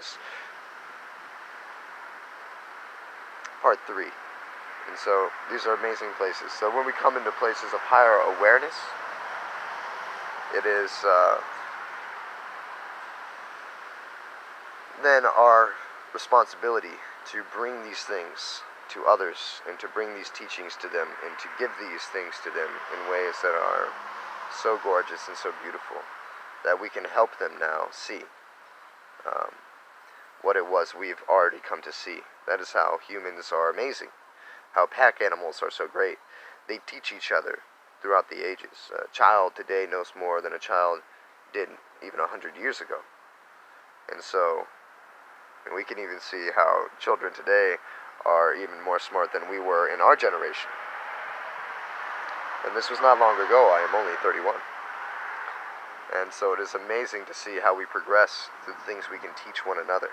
awareness, part 3. And so these are amazing places. So when we come into places of higher awareness, it is then our responsibility to bring these things to others and to bring these teachings to them and to give these things to them in ways that are so gorgeous and so beautiful that we can help them now see what it was we've already come to see. That is how humans are amazing, how pack animals are so great. They teach each other throughout the ages. A child today knows more than a child did even 100 years ago. And so we can even see how children today are even more smart than we were in our generation. And this was not long ago. I am only 31. And so it is amazing to see how we progress through the things we can teach one another.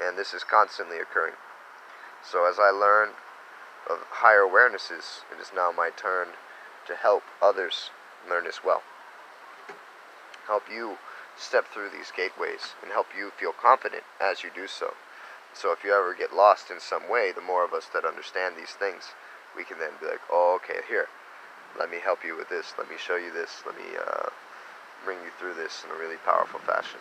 And this is constantly occurring. So as I learn of higher awarenesses, it is now my turn to help others learn as well. Help you step through these gateways and help you feel confident as you do so. So if you ever get lost in some way, the more of us that understand these things, we can then be like, oh, okay, here, let me help you with this, let me show you this, let me bring you through this in a really powerful fashion.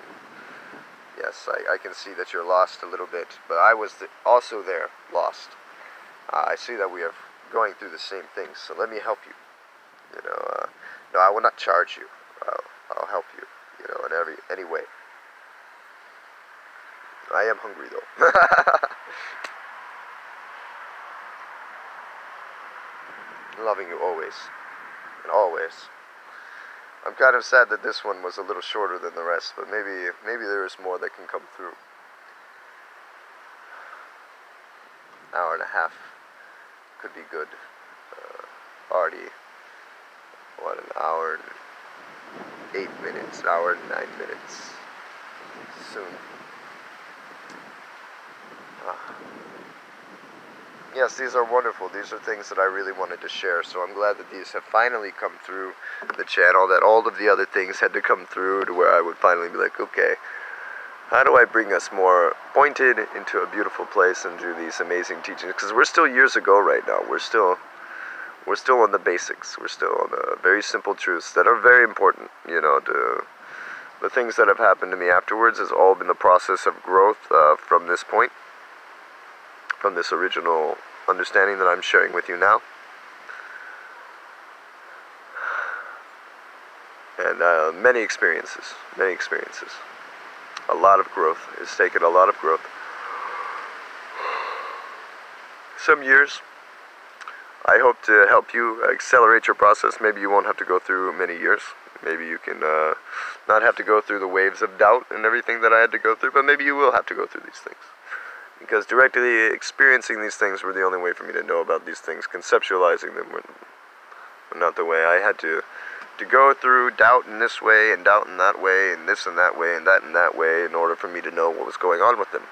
Yes, I can see that you're lost a little bit, but I was also there, lost. I see that we are going through the same things, so let me help you. No, I will not charge you. I'll help you, in any way. I am hungry, though. Loving you always, and always. I'm kind of sad that this one was a little shorter than the rest, but maybe there is more that can come through. Hour and a half could be good. Already, what, an hour and 8 minutes, an hour and 9 minutes. Soon. Yes, these are wonderful. These are things that I really wanted to share, so I'm glad that these have finally come through the channel, that all of the other things had to come through to where I would finally be like, okay, how do I bring us more pointed into a beautiful place and do these amazing teachings? Because we're still years ago right now. We're still on the basics. We're still on the very simple truths that are very important, the things that have happened to me afterwards has all been the process of growth from this point, from this original understanding that I'm sharing with you now. And many experiences. A lot of growth. It's taken a lot of growth. Some years. I hope to help you accelerate your process. Maybe you won't have to go through many years. Maybe you can not have to go through the waves of doubt and everything that I had to go through, but maybe you will have to go through these things. Because directly experiencing these things were the only way for me to know about these things. Conceptualizing them were not the way. I had to go through doubt in this way and doubt in that way and this and that way and that way in order for me to know what was going on with them.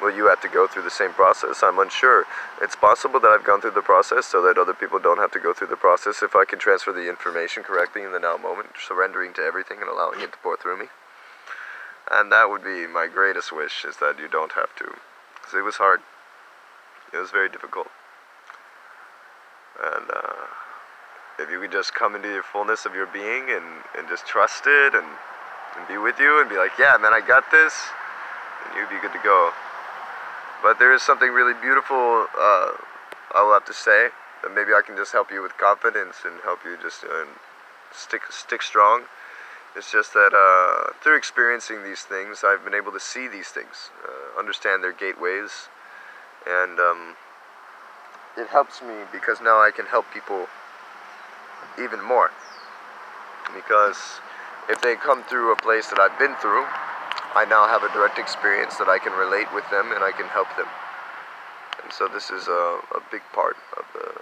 Will you have to go through the same process? I'm unsure. It's possible that I've gone through the process so that other people don't have to go through the process if I can transfer the information correctly in the now moment, surrendering to everything and allowing it to pour through me. And that would be my greatest wish, is that you don't have to. Because it was hard. It was very difficult. And if you could just come into your fullness of your being and just trust it and be with you and be like, yeah, man, I got this, and you'd be good to go. But there is something really beautiful I will have to say, that maybe I can just help you with confidence and help you just stick strong. It's just that through experiencing these things, I've been able to see these things, understand their gateways, and it helps me because now I can help people even more. Because if they come through a place that I've been through, I now have a direct experience that I can relate with them and I can help them. And so this is a big part of the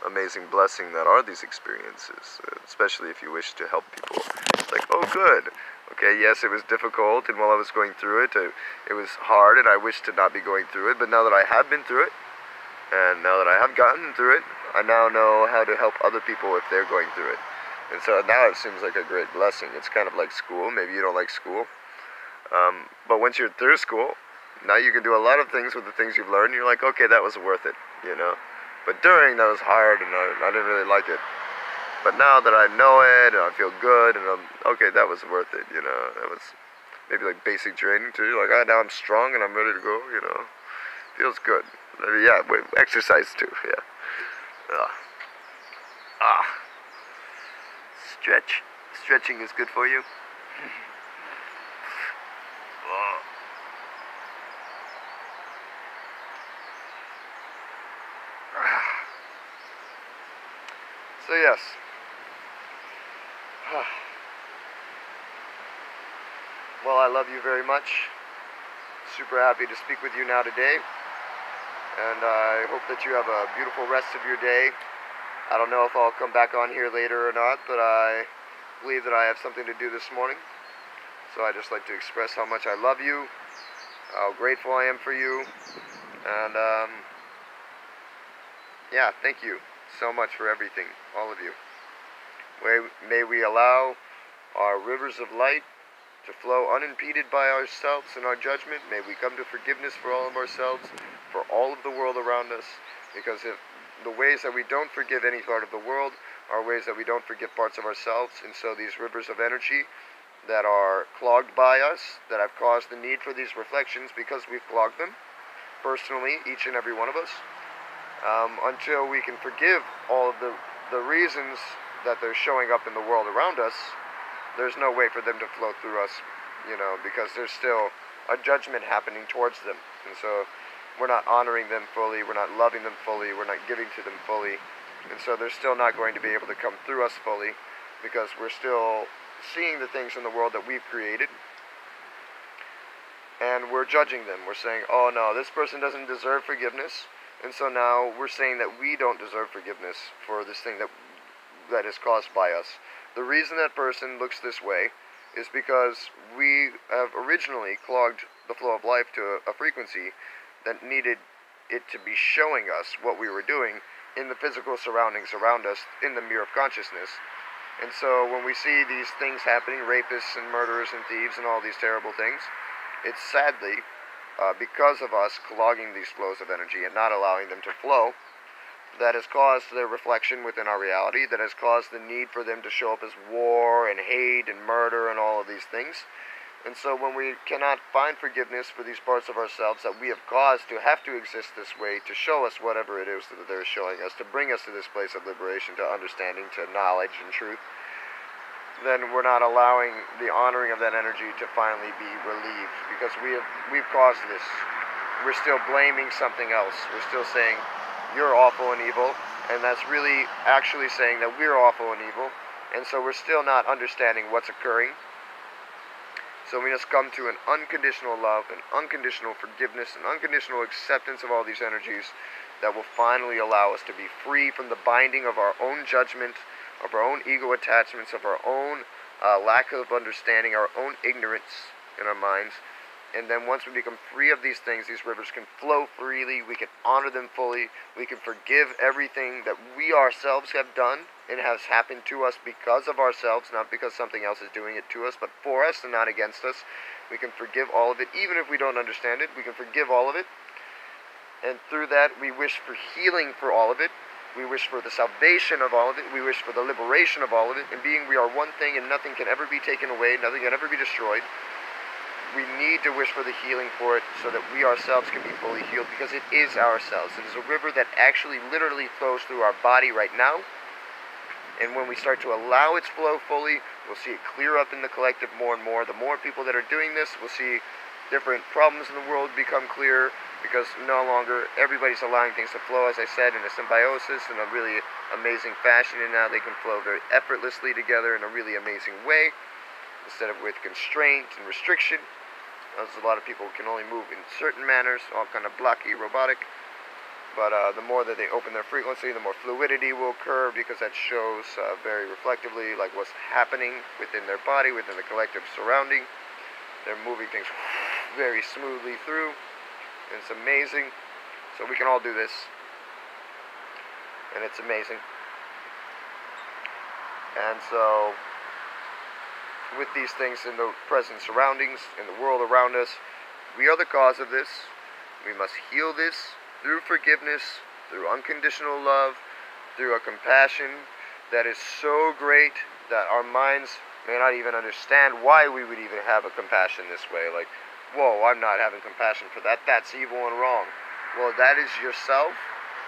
amazing blessing that are these experiences, especially if you wish to help people. It's like, oh good, okay, yes, it was difficult, and while I was going through it, it was hard, and I wish to not be going through it, but now that I have been through it, and now that I have gotten through it, I now know how to help other people if they're going through it. And so now it seems like a great blessing. It's kind of like school. Maybe you don't like school. But once you're through school, now you can do a lot of things with the things you've learned. And you're like, okay, that was worth it, you know. But during, that was hard, and I didn't really like it. But now that I know it, and I feel good, and okay, that was worth it, you know. That was maybe like basic training too. Like, now I'm strong and I'm ready to go, you know. Feels good. Maybe, yeah, exercise too, yeah. Ah. Stretch. Stretching is good for you. So yes. Well, I love you very much. Super happy to speak with you now today. And I hope that you have a beautiful rest of your day. I don't know if I'll come back on here later or not, but I believe that I have something to do this morning. So I just like to express how much I love you, how grateful I am for you, and yeah, thank you so much for everything, all of you. May we allow our rivers of light to flow unimpeded by ourselves and our judgment. May we come to forgiveness for all of ourselves, for all of the world around us, because if the ways that we don't forgive any part of the world are ways that we don't forgive parts of ourselves, and so these rivers of energy that are clogged by us, that have caused the need for these reflections because we've clogged them, personally, each and every one of us, until we can forgive all of the reasons that they're showing up in the world around us, there's no way for them to flow through us, you know, because there's still a judgment happening towards them. And so we're not honoring them fully, we're not loving them fully, we're not giving to them fully. And so they're still not going to be able to come through us fully, because we're still seeing the things in the world that we've created, and we're judging them. We're saying, oh no, this person doesn't deserve forgiveness, and so now we're saying that we don't deserve forgiveness for this thing that is caused by us. The reason that person looks this way is because we have originally clogged the flow of life to a frequency that needed it to be showing us what we were doing in the physical surroundings around us, in the mirror of consciousness. And so when we see these things happening, rapists and murderers and thieves and all these terrible things, it's sadly because of us clogging these flows of energy and not allowing them to flow, that has caused their reflection within our reality, that has caused the need for them to show up as war and hate and murder and all of these things. And so when we cannot find forgiveness for these parts of ourselves that we have caused to have to exist this way, to show us whatever it is that they're showing us, to bring us to this place of liberation, to understanding, to knowledge and truth, then we're not allowing the honoring of that energy to finally be relieved, because we've caused this. We're still blaming something else. We're still saying, you're awful and evil, and that's really actually saying that we're awful and evil, and so we're still not understanding what's occurring. So we just come to an unconditional love, an unconditional forgiveness, an unconditional acceptance of all these energies that will finally allow us to be free from the binding of our own judgment, of our own ego attachments, of our own lack of understanding, our own ignorance in our minds. And then once we become free of these things, these rivers can flow freely, we can honor them fully, we can forgive everything that we ourselves have done and has happened to us because of ourselves, not because something else is doing it to us, but for us and not against us. We can forgive all of it, even if we don't understand it, we can forgive all of it. And through that, we wish for healing for all of it. We wish for the salvation of all of it. We wish for the liberation of all of it. And being we are one thing and nothing can ever be taken away, nothing can ever be destroyed, we need to wish for the healing for it so that we ourselves can be fully healed, because it is ourselves. It is a river that actually literally flows through our body right now. And when we start to allow its flow fully, we'll see it clear up in the collective more and more. The more people that are doing this, we'll see different problems in the world become clear, because no longer everybody's allowing things to flow, as I said, in a symbiosis, in a really amazing fashion, and now they can flow very effortlessly together in a really amazing way, instead of with constraint and restriction. As a lot of people can only move in certain manners, all kind of blocky, robotic. But the more that they open their frequency, the more fluidity will occur, because that shows very reflectively like what's happening within their body, within the collective surrounding. They're moving things very smoothly through, and it's amazing. So we can all do this, and it's amazing. And so with these things in the present surroundings, in the world around us. We are the cause of this. We must heal this through forgiveness, through unconditional love, through a compassion that is so great that our minds may not even understand why we would even have a compassion this way. Like, whoa, I'm not having compassion for that. That's evil and wrong. Well, that is yourself,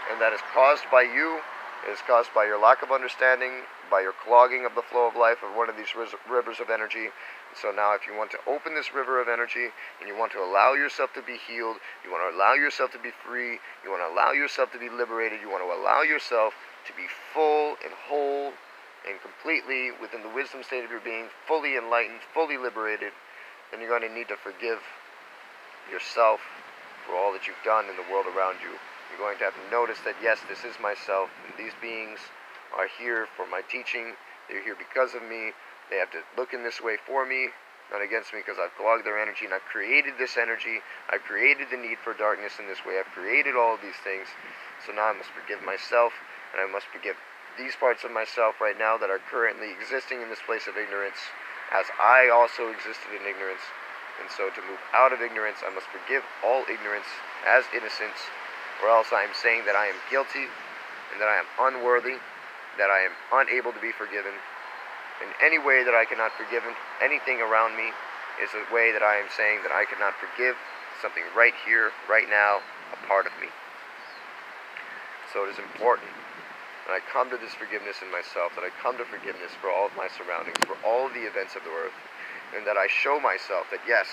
and that is caused by you. It is caused by your lack of understanding, by your clogging of the flow of life of one of these rivers of energy. And so now if you want to open this river of energy, and you want to allow yourself to be healed, you want to allow yourself to be free, you want to allow yourself to be liberated, you want to allow yourself to be full and whole and completely within the wisdom state of your being, fully enlightened, fully liberated, then you're going to need to forgive yourself for all that you've done in the world around you. You're going to have to notice that, yes, this is myself, and these beings are here for my teaching. They're here because of me. They have to look in this way for me, not against me, because I've clogged their energy, and I've created this energy. I've created the need for darkness in this way. I've created all of these things. So now I must forgive myself, and I must forgive these parts of myself right now that are currently existing in this place of ignorance, as I also existed in ignorance. And so to move out of ignorance, I must forgive all ignorance as innocence, or else I am saying that I am guilty, and that I am unworthy, that I am unable to be forgiven. In any way that I cannot forgive anything around me is a way that I am saying that I cannot forgive something right here, right now, a part of me. So it is important that I come to this forgiveness in myself, that I come to forgiveness for all of my surroundings, for all of the events of the earth, and that I show myself that yes,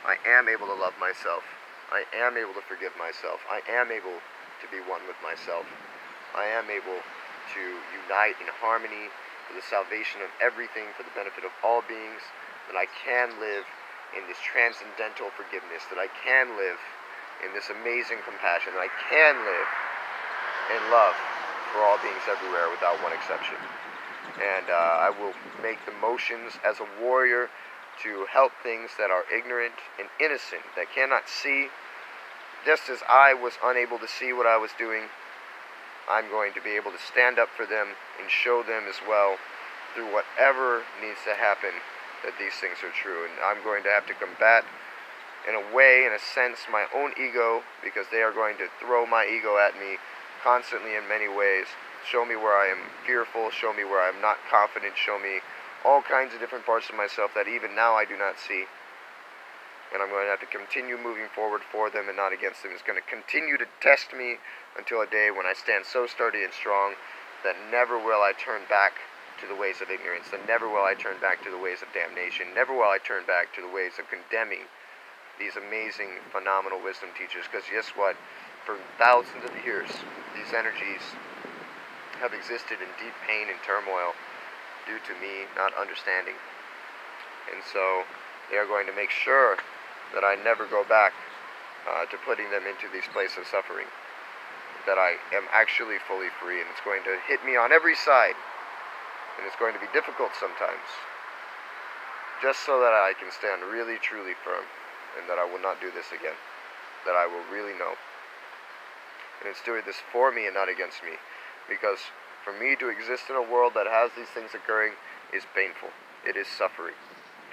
I am able to love myself. I am able to forgive myself. I am able to be one with myself. I am able to unite in harmony for the salvation of everything, for the benefit of all beings, that I can live in this transcendental forgiveness, that I can live in this amazing compassion, that I can live in love for all beings everywhere without one exception. And I will make the motions as a warrior to help things that are ignorant and innocent, that cannot see. Just as I was unable to see what I was doing, I'm going to be able to stand up for them and show them as well, through whatever needs to happen, that these things are true. And I'm going to have to combat, in a way, in a sense, my own ego, because they are going to throw my ego at me constantly in many ways. Show me where I am fearful, show me where I'm not confident, show me all kinds of different parts of myself that even now I do not see. And I'm going to have to continue moving forward for them and not against them. It's going to continue to test me until a day when I stand so sturdy and strong that never will I turn back to the ways of ignorance, that never will I turn back to the ways of damnation, never will I turn back to the ways of condemning these amazing, phenomenal wisdom teachers. Because guess what? For thousands of years, these energies have existed in deep pain and turmoil due to me not understanding. And so they are going to make sure that I never go back to putting them into these places of suffering, that I am actually fully free, and it's going to hit me on every side, and it's going to be difficult sometimes, just so that I can stand really truly firm, and that I will not do this again, that I will really know. And it's doing this for me and not against me, because for me to exist in a world that has these things occurring is painful. It is suffering.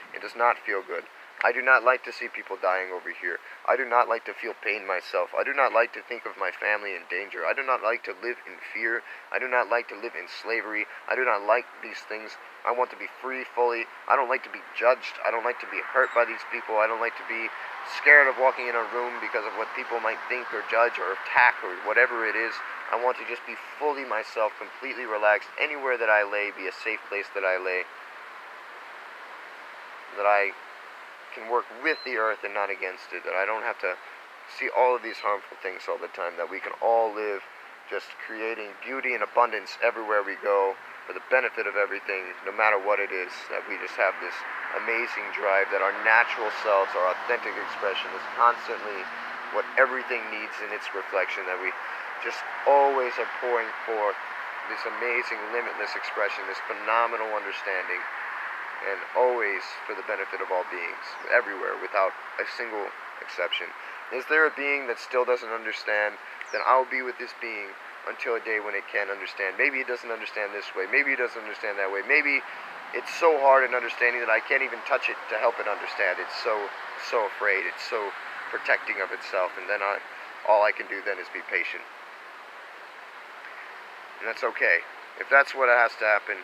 It does not feel good. I do not like to see people dying over here. I do not like to feel pain myself. I do not like to think of my family in danger. I do not like to live in fear. I do not like to live in slavery. I do not like these things. I want to be free fully. I don't like to be judged. I don't like to be hurt by these people. I don't like to be scared of walking in a room because of what people might think or judge or attack or whatever it is. I want to just be fully myself, completely relaxed. Anywhere that I lay, be a safe place that I lay. That I can work with the earth and not against it, that I don't have to see all of these harmful things all the time, that we can all live just creating beauty and abundance everywhere we go for the benefit of everything, no matter what it is, that we just have this amazing drive, that our natural selves, our authentic expression is constantly what everything needs in its reflection, that we just always are pouring forth this amazing limitless expression, this phenomenal understanding, and always for the benefit of all beings, everywhere, without a single exception. Is there a being that still doesn't understand? Then I'll be with this being until a day when it can understand. Maybe it doesn't understand this way. Maybe it doesn't understand that way. Maybe it's so hard in understanding that I can't even touch it to help it understand. It's so afraid. It's so protecting of itself, and then all I can do then is be patient. And that's okay. If that's what has to happen,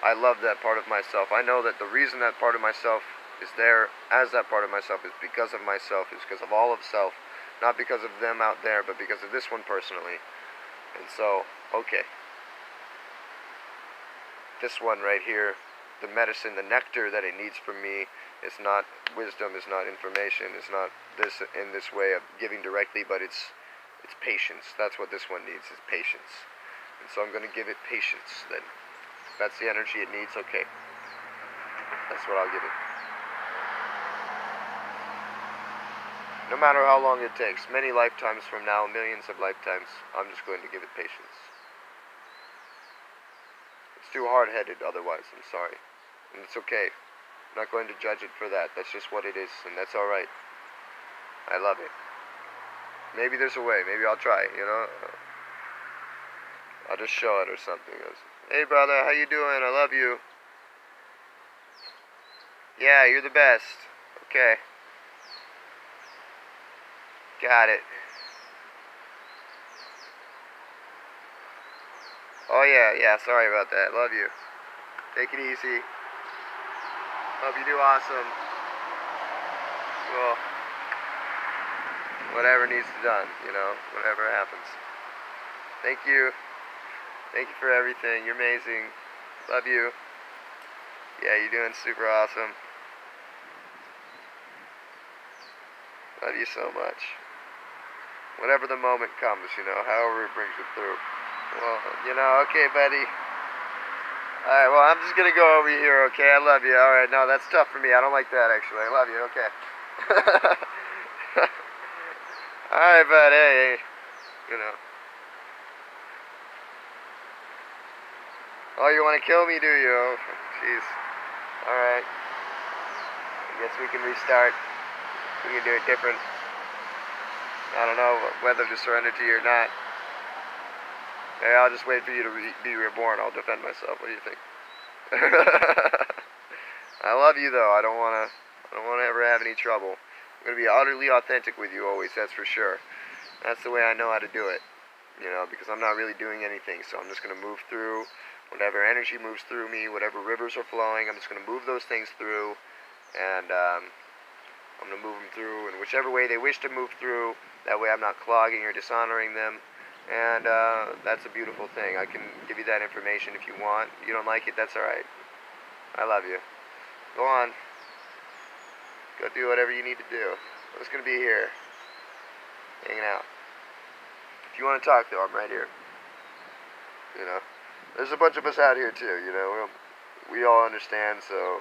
I love that part of myself. I know that the reason that part of myself is there as that part of myself is because of myself, is because of all of self, not because of them out there, but because of this one personally. And so, okay. This one right here, the medicine, the nectar that it needs from me is not wisdom, is not information, is not this in this way of giving directly, but it's patience. That's what this one needs, is patience. And so I'm going to give it patience then. If that's the energy it needs, okay. That's what I'll give it. No matter how long it takes, many lifetimes from now, millions of lifetimes, I'm just going to give it patience. It's too hard-headed otherwise, I'm sorry. And it's okay. I'm not going to judge it for that. That's just what it is, and that's alright. I love it. Maybe there's a way. Maybe I'll try, you know? I'll just show it or something. Hey, brother, how you doing? I love you. Yeah, you're the best. Okay. Got it. Oh, yeah, sorry about that. Love you. Take it easy. Hope you do awesome. Well, whatever needs to be done, you know, whatever happens. Thank you. Thank you for everything. You're amazing. Love you. Yeah, you're doing super awesome. Love you so much. Whatever the moment comes, you know, however it brings it through. Well, you know, okay, buddy. Alright, well, I'm just gonna go over here, okay? I love you. Alright, no, that's tough for me. I don't like that, actually. I love you, okay. Alright, bud, hey, you know. Oh, you want to kill me, do you? Oh, jeez. Alright. I guess we can restart. We can do it different. I don't know whether to surrender to you or not. Hey, I'll just wait for you to be reborn. I'll defend myself. What do you think? I love you, though. I don't want to ever have any trouble. I'm going to be utterly authentic with you always, that's for sure. That's the way I know how to do it. You know, because I'm not really doing anything, so I'm just going to move through. Whatever energy moves through me, whatever rivers are flowing, I'm just going to move those things through, and I'm going to move them through in whichever way they wish to move through. That way I'm not clogging or dishonoring them, and that's a beautiful thing. I can give you that information if you want. You don't like it, that's alright. I love you. Go on. Go do whatever you need to do. I'm just going to be here, hanging out. If you want to talk, though, I'm right here. You know? There's a bunch of us out here too, you know. We all understand, so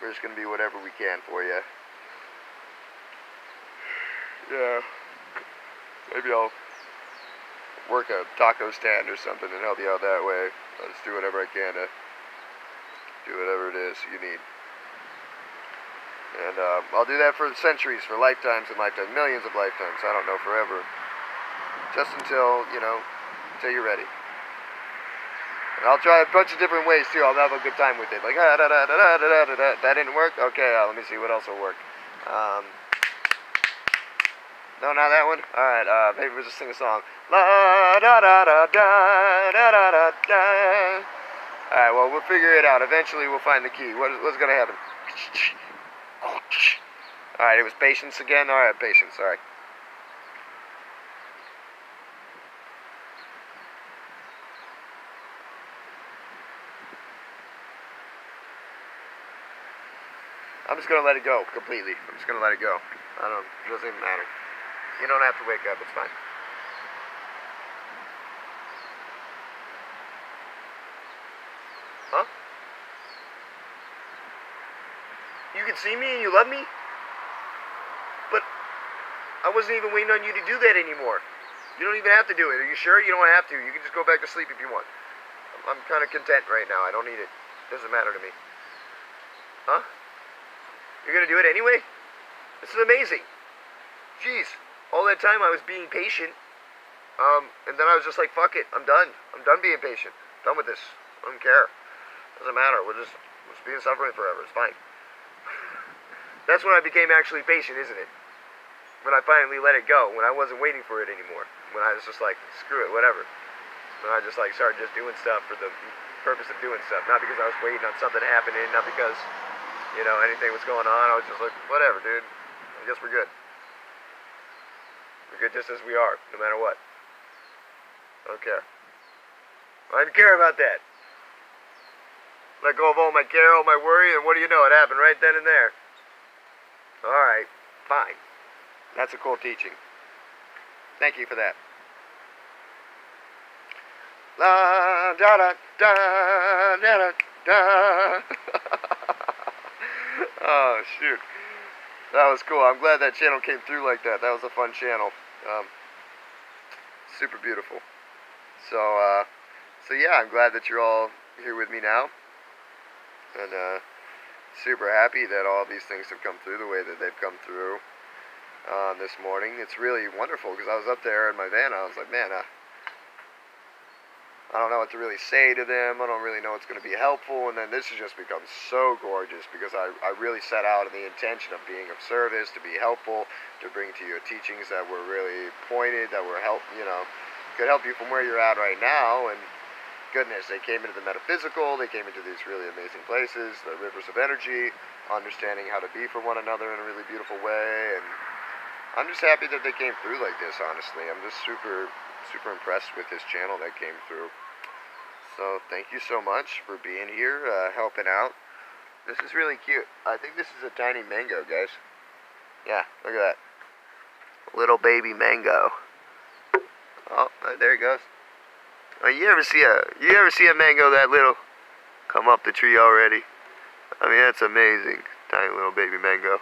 we're just gonna be whatever we can for you. Yeah. Maybe I'll work a taco stand or something and help you out that way. I'll just do whatever I can to do whatever it is you need. And I'll do that for centuries, for lifetimes and lifetimes, millions of lifetimes. I don't know, forever. Just until, you know, until you're ready. And I'll try a bunch of different ways too. I'll have a good time with it. Like, that didn't work? Okay, let me see what else will work. No, not that one? Alright, maybe we'll just sing a song. La da da da da da da da da. Alright, well, we'll figure it out. Eventually we'll find the key. What's gonna happen? Alright, it was patience again? Alright, patience, alright. I'm just going to let it go completely. I'm just going to let it go. It doesn't even matter. You don't have to wake up. It's fine. Huh? You can see me and you love me? But I wasn't even waiting on you to do that anymore. You don't even have to do it. Are you sure? You don't have to. You can just go back to sleep if you want. I'm kind of content right now. I don't need it. Doesn't matter to me. Huh? You're gonna do it anyway? This is amazing. Jeez. All that time I was being patient. And then I was just like, fuck it. I'm done. I'm done being patient. Done with this. I don't care. Doesn't matter. We'll just be in suffering forever. It's fine. That's when I became actually patient, isn't it? When I finally let it go. When I wasn't waiting for it anymore. When I was just like, screw it, whatever. When I just like started just doing stuff for the purpose of doing stuff. Not because I was waiting on something happening. Not because, you know, anything was going on. I was just like, whatever, dude. I guess we're good. We're good just as we are, no matter what. I don't care. I didn't care about that. Let go of all my care, all my worry, and what do you know? It happened right then and there. Alright, fine. That's a cool teaching. Thank you for that. La da da da da da da. Oh shoot. That was cool. I'm glad that channel came through like that. That was a fun channel. Super beautiful. So yeah, I'm glad that you're all here with me now. And super happy that all these things have come through the way that they've come through this morning. It's really wonderful because I was up there in my van. I was like, man, I don't know what to really say to them. I don't really know what's going to be helpful. And then this has just become so gorgeous because I really set out in the intention of being of service, to be helpful, to bring to you teachings that were really pointed, that were could help you from where you're at right now. And goodness, they came into the metaphysical, they came into these really amazing places, the rivers of energy, understanding how to be for one another in a really beautiful way. And I'm just happy that they came through like this, honestly. I'm just super impressed with this channel that came through. So thank you so much for being here, helping out. This is really cute. I think this is a tiny mango, guys. Yeah, look at that. Little baby mango. Oh, there he goes. You ever see a mango that little come up the tree already? I mean, that's amazing. Tiny little baby mango.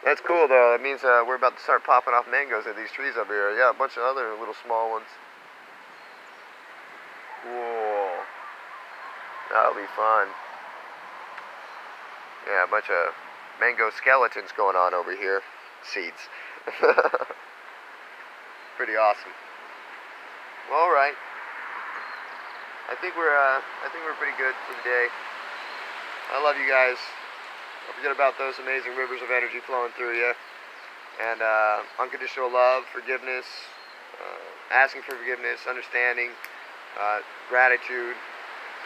That's cool, though. That means we're about to start popping off mangoes at these trees up here. Yeah, a bunch of other little small ones. Cool. That'll be fun. Yeah, a bunch of mango skeletons going on over here. Seeds. Pretty awesome. Well, all right. I think we're pretty good for the day. I love you guys. Don't forget about those amazing rivers of energy flowing through you. And unconditional love, forgiveness, asking for forgiveness, understanding, gratitude,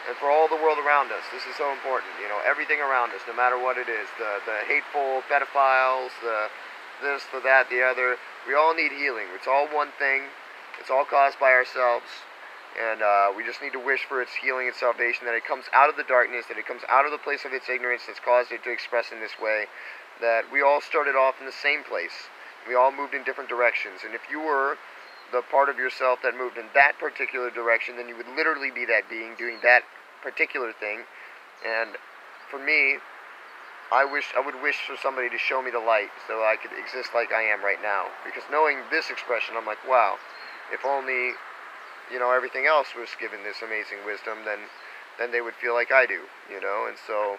and for all the world around us. This is so important. You know, everything around us, no matter what it is, the hateful pedophiles, the this, the that, the other. We all need healing. It's all one thing. It's all caused by ourselves. And we just need to wish for its healing and salvation, that it comes out of the darkness, that it comes out of the place of its ignorance that's caused it to express in this way, that we all started off in the same place. We all moved in different directions. And if you were the part of yourself that moved in that particular direction, then you would literally be that being doing that particular thing. And for me, I would wish for somebody to show me the light so I could exist like I am right now. Because knowing this expression, I'm like, wow, if only, you know, everything else was given this amazing wisdom, then they would feel like I do, you know. And so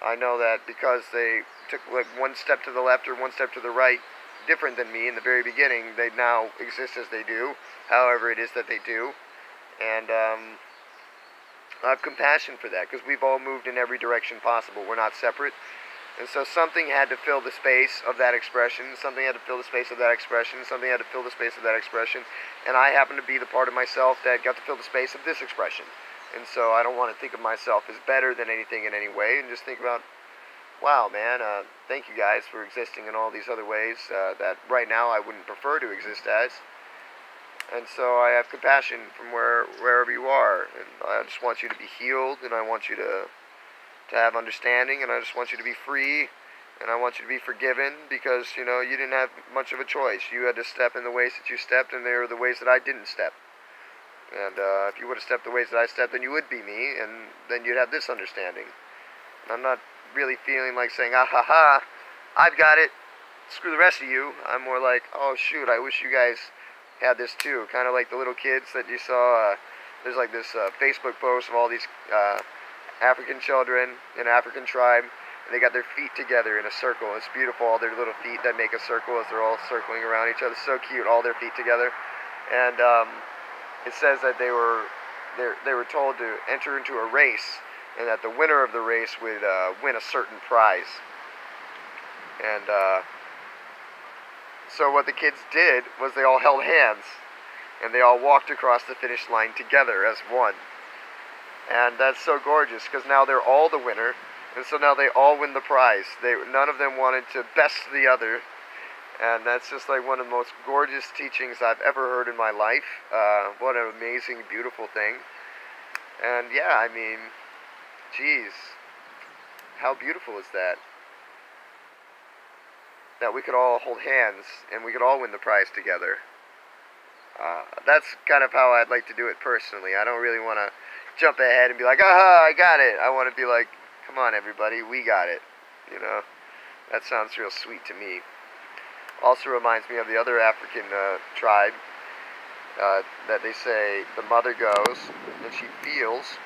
I know that because they took like one step to the left or one step to the right different than me in the very beginning, they now exist as they do, however it is that they do. And I have compassion for that, because we've all moved in every direction possible. We're not separate. And so something had to fill the space of that expression, something had to fill the space of that expression, something had to fill the space of that expression, and I happen to be the part of myself that got to fill the space of this expression. And so I don't want to think of myself as better than anything in any way, and just think about, wow, man, thank you guys for existing in all these other ways that right now I wouldn't prefer to exist as. And so I have compassion from wherever you are, and I just want you to be healed, and I want you to have understanding, and I just want you to be free, and I want you to be forgiven, because, you know, you didn't have much of a choice. You had to step in the ways that you stepped, and they were the ways that I didn't step. And if you would have stepped the ways that I stepped, then you would be me, and then you'd have this understanding. And I'm not really feeling like saying, ah ha ha, I've got it, screw the rest of you. I'm more like, oh shoot, I wish you guys had this too. Kind of like the little kids that you saw. There's like this Facebook post of all these African children in an African tribe, and they got their feet together in a circle. It's beautiful, all their little feet that make a circle as they're all circling around each other. So cute, all their feet together. And it says that they they were told to enter into a race, and that the winner of the race would win a certain prize. And so what the kids did was they all held hands, and they all walked across the finish line together as one. And that's so gorgeous, because now they're all the winner, and so now they all win the prize. None of them wanted to best the other, and that's just like one of the most gorgeous teachings I've ever heard in my life. What an amazing, beautiful thing. And yeah, I mean, geez, how beautiful is that? That we could all hold hands, and we could all win the prize together. That's kind of how I'd like to do it personally. I don't really want to jump ahead and be like, aha, I got it. I want to be like, come on everybody, we got it. You know, that sounds real sweet to me. Also reminds me of the other African tribe that they say the mother goes and she feels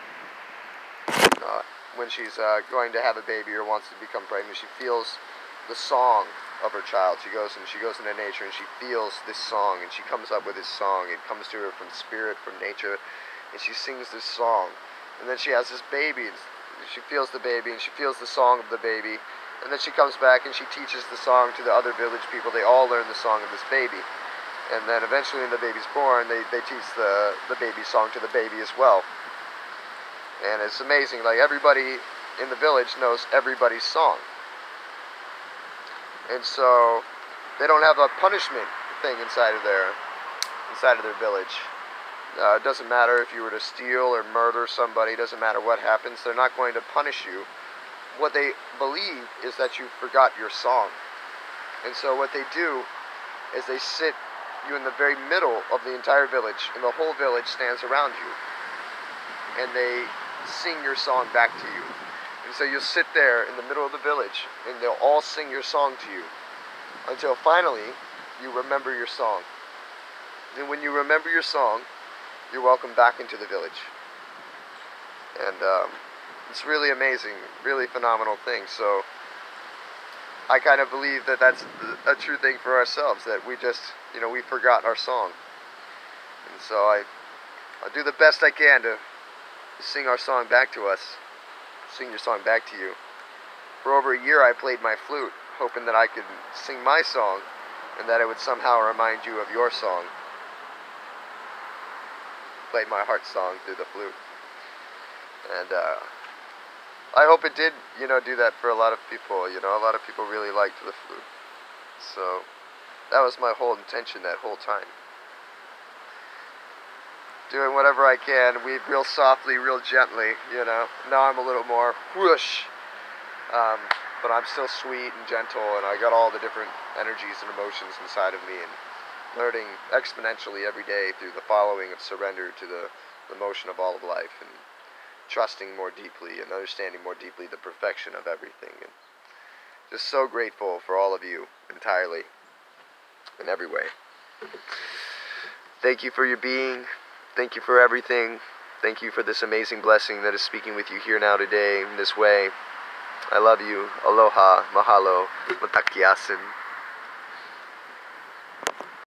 when she's going to have a baby or wants to become pregnant, she feels the song of her child. She goes into nature and she feels this song, and she comes up with this song. It comes to her from spirit, from nature, and she sings this song. And then she has this baby, and she feels the baby, and she feels the song of the baby. And then she comes back and she teaches the song to the other village people. They all learn the song of this baby. And then eventually when the baby's born, they teach the baby song to the baby as well. And it's amazing, like everybody in the village knows everybody's song. And so they don't have a punishment thing inside of their village. It doesn't matter if you were to steal or murder somebody, it doesn't matter what happens, they're not going to punish you. What they believe is that you forgot your song. And so what they do is they sit you in the very middle of the entire village, and the whole village stands around you. And they sing your song back to you. And so you'll sit there in the middle of the village, and they'll all sing your song to you, until finally you remember your song. And when you remember your song, you're welcome back into the village. And it's really amazing, really phenomenal thing. So I kind of believe that that's a true thing for ourselves, that we just, we forgot our song. And so I'll do the best I can to sing our song back to us, sing your song back to you. For over a year I played my flute, hoping that I could sing my song, and that it would somehow remind you of your song. Played my heart song through the flute. And I hope it did, do that for a lot of people. A lot of people really liked the flute. So that was my whole intention that whole time. Doing whatever I can, weave real softly, real gently, Now I'm a little more whoosh. But I'm still sweet and gentle, and I got all the different energies and emotions inside of me, and learning exponentially every day through the following of surrender to the motion of all of life, and trusting more deeply and understanding more deeply the perfection of everything. And just so grateful for all of you entirely, in every way. Thank you for your being. Thank you for everything. Thank you for this amazing blessing that is speaking with you here now today in this way. I love you. Aloha, mahalo, matakiasin.